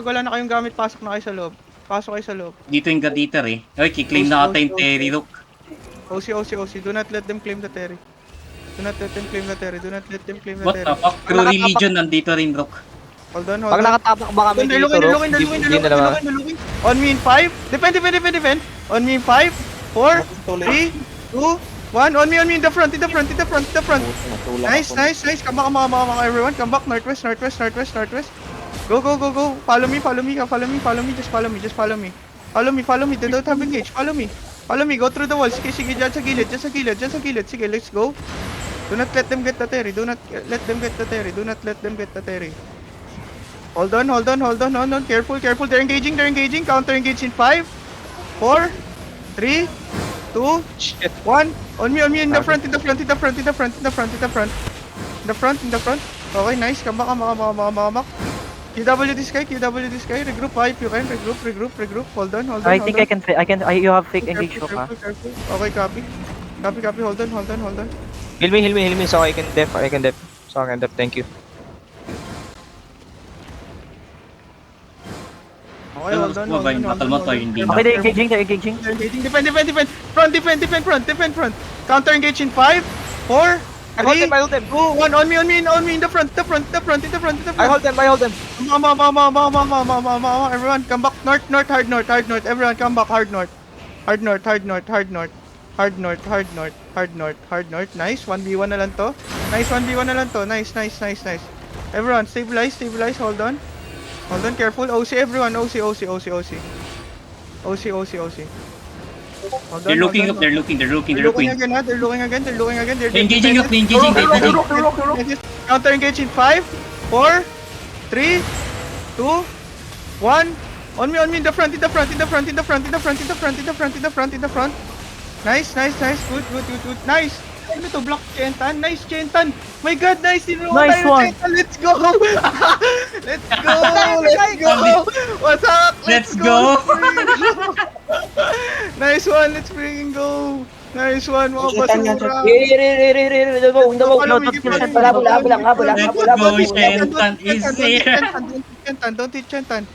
wala na kayong gamit, pasok na kayo sa loob. Pasok kayo sa loob. Dito yung Gaditer eh. Ay, kiklaim na ata yung Terry Rook. OC. Do not let them claim the Terry. Do not let them claim the Terry. Do not let them claim the What the Terry. fuck? Crew Religion nandito rin, Rook. Hold on. Pag nakatapak ba kami dito, Rook, hindi na naman. Nalungin. On me in 5. Defend. On me in 5, 4, 3, 2, 1. On me in the front. Nice. Come back, everyone. Come back. Northwest. Go. Follow me. Just follow me. Follow me. They don't have engage. Follow me. Go through the wall. Sige, dyan sa gilid. Sige, let's go. Do not let them get the Terry. Hold on. Careful. They're engaging. Counter engage in 5, 4, 3, 2, Shit. 1. On me in the front. Okay, nice. Come back. QW this guy. Regroup 5. You can regroup. Hold on. I think I can. You have fake engage hook, ha? Careful. Okay, copy. Hold on. Heal me, so I can def. Thank you. Okay, hold on. Hindi na. Okay, they're engaging. Defend. Front. Counter engage in 5, 4, I hold 3, them. 2, 1. On me in the front. I hold them. Everyone, come back. North. Hard north. Everyone, come back. Hard north. Nice. 1v1 na lang to. Nice. Everyone, stabilize. Hold on. Careful. OC, everyone. OC. Hold on, They're looking hold up, on. they're looking. They're looking again. They're Engaging up. Counter engage in 5, 4, 3, 2, 1. On me in the front. Nice. Good. Nice. Ano to, block Chentan? Nice, Chentan. My God, nice. Nice one. Chentan. Let's go. What's up? Let's go. Nice one. Let's freaking go. Nice one, mga basura. Let's go, Shentan is here. Don't hit Chentan.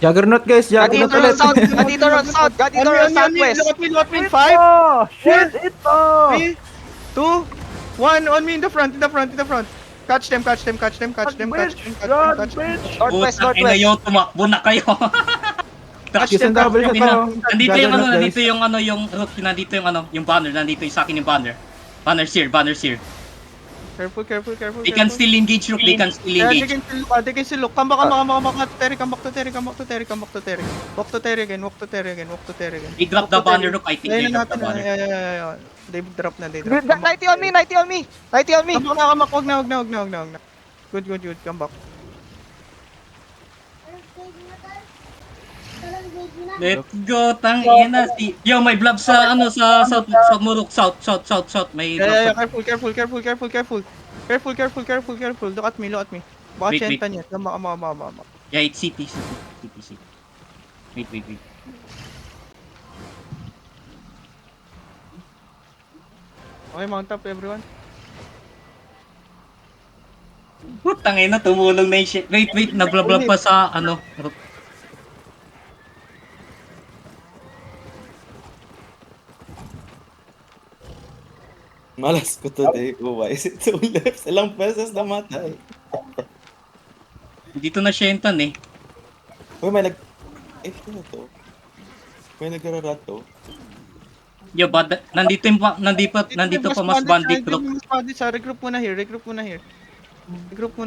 Juggernaut guys, Juggernaut ulit. Gadito Rock South, Southwest. Look at me in 5, Oh, shit! Ito! 3, 2, 1. On me in the front. Catch them. Northwest. Putang ina yun, tumakbo na kayo. Isang double shot ako. Nandito yung Juggernaut, guys. nandito yung banner, nandito yung sa akin yung banner. Banner sear. Careful. They can still engage, Rook, they can still Yeah, engage. they can still look. Come back to Terry. Walk to Terry again. They drop the banner, Rook, I think they Ayun drop the natin. banner. Yeah. They drop na. 90 on me. Come back. Wag na. Good. Come back. Let's go, tang ina. Yo, may blob sa south mo, Rook, south. May blob Yeah. sa... Careful. Look at me. Baka Wait. Chentan yan. Come back. Yeah, it's CT. Wait. Okay, mount up everyone. Putang ina, tumulong na yung shit. Wait, nagblab pa sa Rook. Malas ko today. Why is it so left? Ilang beses namatay. Dito na Shentan eh. Uy, may nag... ano to? May nagrarat to. Yo, but nandito pa mas bandit, Rook. Regroup muna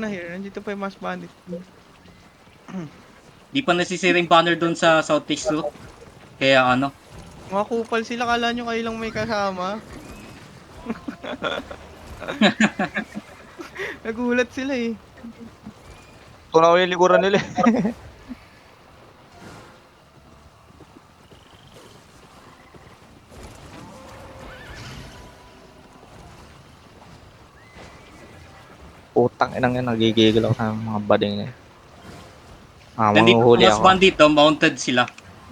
here. Nandito pa yung mas bandit. Di pa nasisira yung banner doon sa southeast, Rook. Kaya Mga kupal sila, kala nyo kayo lang may kasama. Nagulat sila eh. Tunaw yung likuran nila. Putang inang yan, nagigigil ako sa mga bading niya. nandito pa Manguhuli mas ako. bandit, mounted sila.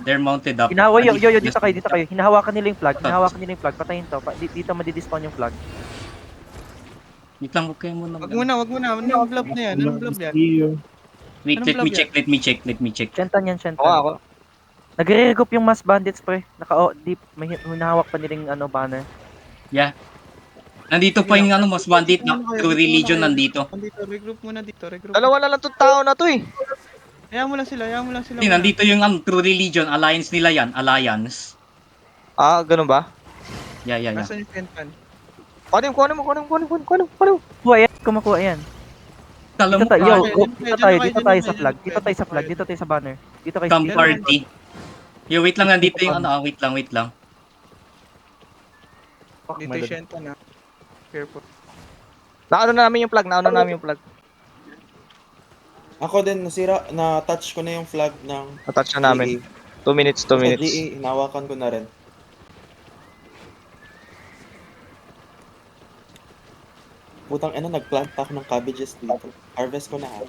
They're mounted up. Yo, dito kayo. Hinahawakan nila yung flag. Patayin to. Dito madidispawn yung flag. Wait lang, huwag kayo muna. Wag muna. Ano yung blob na yan? Wait, Anong let me blob check, let me check, let me check. Shentan yan, Shentan. Ako. Nagre-regroup yung mass bandits, pre. Deep. May hinahawak pa nilang banner. Yeah. Nandito pa yung mas bandit na True Religion nandito. Nandito, regroup muna dito, regroup. Dalawa na lang itong tao na to eh. Hayaan mo lang sila, hayaan mo lang sila. Hindi, muna. nandito yung True Religion, alliance nila yan, alliance. Ah, ganun ba? Yeah. Nasaan yung Kentan? Kunin mo. Kuha yan, kumakuha yan. Kala mo, Dito tayo, Kaya, dito tayo sa flag. Dito tayo sa flag, dito tayo sa banner. Dito kayo Camp sa party. Yo, wait lang, nandito yung wait lang. Dito yung Shenta na. Careful. Naano namin yung plug. Ako din, na-touch ko na yung flag ng Natouch na namin. 2 minutes, 2 minutes. GE, hinawakan ko na rin. Putang ina, nagplant ako ng cabbages dito. Harvest ko na ha.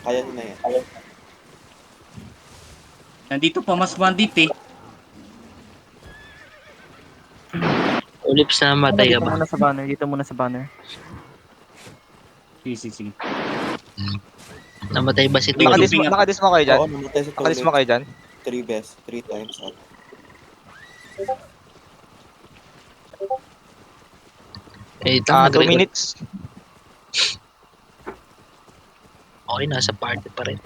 Kaya na yan. Nandito pa mas bandit eh. Ulips na matay Dito ba? muna sa banner, dito muna sa banner. Sige. Namatay ba si Nakadis- Tulip? Nakadis mo kayo dyan? Oo, namatay sa Nakadis mo toilet. kayo dyan? 3 best, 3 times. Eh, Ah, tama 2 minutes. Okay, nasa party pa rin.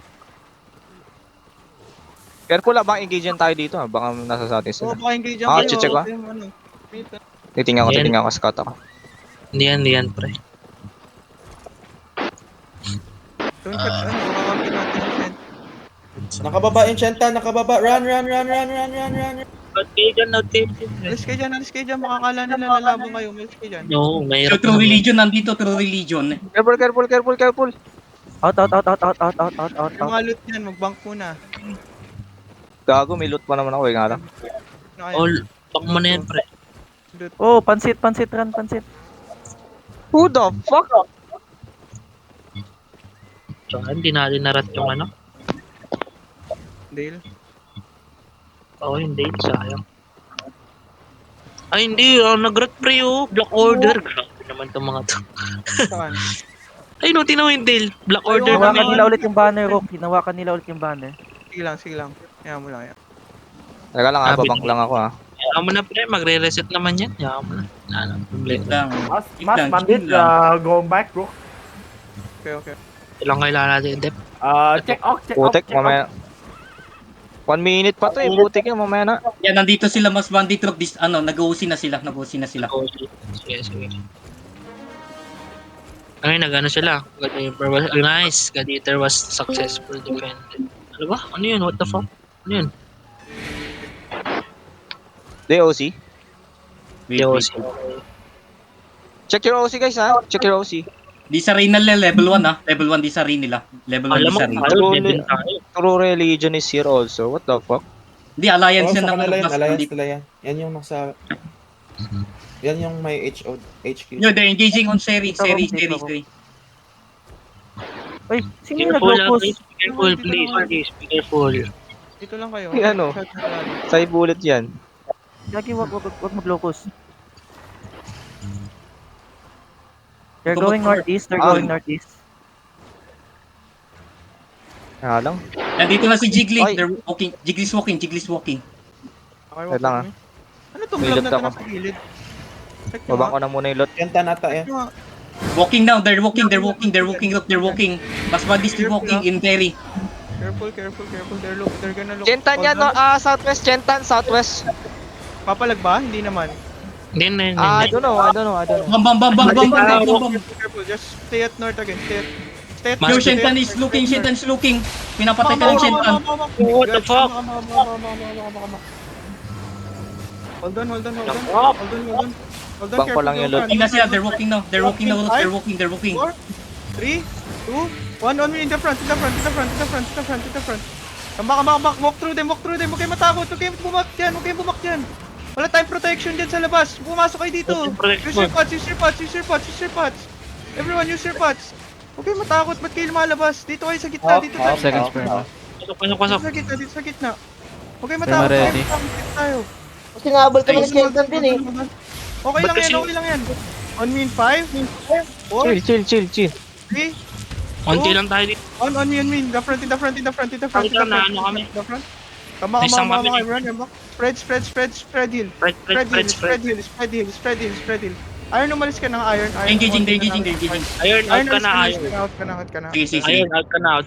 Careful bang engage tayo dito ha. Baka nasa sa atin Oo, sila. baka engage Ah, kayo. check ba? Yung ano, wait, Titingnan ko, scout ako. Hindi yan, pre. Don't catch, kakampi natin yung Shenta. Nakababa, Enchanta, nakababa. Run. Ba't kayo dyan notification? Alis kayo dyan, makakala nila lalabang kayo. Alis kayo dyan. No, So, mahirap True naman. Religion nandito, True Religion. Careful. Out. Yung mga loot yan, mag-bank muna. Gago, may loot pa naman ako eh nga lang. Na kayo. All, back mo na yan, pre. Loot. Oh, pansit, run, pansit. Who the fuck? Tsaka hindi natin narat yung ano. Dale. Oo, hindi. Sayang. Ay, hindi. Nag-rat pre, Black Order. Grabe naman itong mga to. Saan? Ay, no, tinawin Dale. Black Order Ayaw, naman. Hinawakan nila ulit yung banner, Rock. Hinawakan nila ulit yung banner. Sige lang. Hayaan mo lang yan. Teka lang, babak lang ako ha. Kaya mo na, pre. Magre-reset naman yan. Kaya mo na. Wala nang Wait problema. lang. Chill lang. going back, bro. Okay. Ilang kailangan natin, Dep? Check out. Putek, mamaya. 1 minute pa to eh, putik yan, mamaya na. Yan, nandito sila mas bandit rock. Nag-OC na sila. Oh, sige. Ay, nag-ano sila. Nice. God Eater was successful defended. Ano ba? Ano yun? What the fuck? Ano yun? DOC. Wait. Check your OC guys ha. Check your OC. Di sa rin nila, level 1 ha. Level 1 di sa rin nila. Level 1 Alam di mo, sa rin. tayo, din tayo. True Religion is here also. What the fuck? Di, alliance Oo, yan sa ng kanila yan, mas alliance bandit. nila yan. Yan yung nasa... Yan yung may HQ. Yo, they're engaging on Seri. Uy, sino yung Careful, nag-locus? be careful, please. Please, be careful. Dito lang kayo. Yan, oh. Shot na lang. Side bullet yan. Lagi wag mag-locus. They're Ito ba- going northeast, Kaya lang. Nandito na si Jiggly. Ay. They're walking. Jiggly's walking. Okay, Wait lang, walk me. Ano itong May blob loot na ito ako. nasa gilid? Check nyo Baba nga. ko na muna yung lot. Yan tanata yan. Check nyo nga. Walking now. They're walking. They're walking. Mas bandits keep walking in Terry. Careful. They're gonna look. Chentan yan, no? Southwest, Chentan, southwest. Papalag ba? Hindi naman. Hindi. I don't know. Bam. Careful. Just stay at north again. Stay at Yo, north. Shentan is looking. Pinapatay ka ng Shentan. What the fuck? Hold on. Bangko lang yung loot. Walking na sila. They're walking now. They're walking. 4, 3, 2, 1. On me in the front. Come back. Walk through them. Huwag kayo matakot. Huwag kayong bumak dyan. Wala tayong protection dyan sa labas. Pumasok kayo dito. Use your pots. Everyone use your pots. Huwag kayong matakot. Ba't kayo lumalabas? Dito kayo sa gitna. Dito sa gitna. Huwag kayong matakot. Dito tayo. Kasi nabal ka ng skeleton din eh. Okay lang yan. On me in 5, 4, Chill. 3, 1K lang tayo dito. On me, in the front, in the front, in the front, in the front, in the Pakita na, front, ano kami. in the front. Come on, May isang kami. everyone, come back. Spread heal. Spread heal. Iron, umalis ka ng iron. Engaging, on, engaging. Iron, out ka na, out ka na. Sige. Iron, out ka na.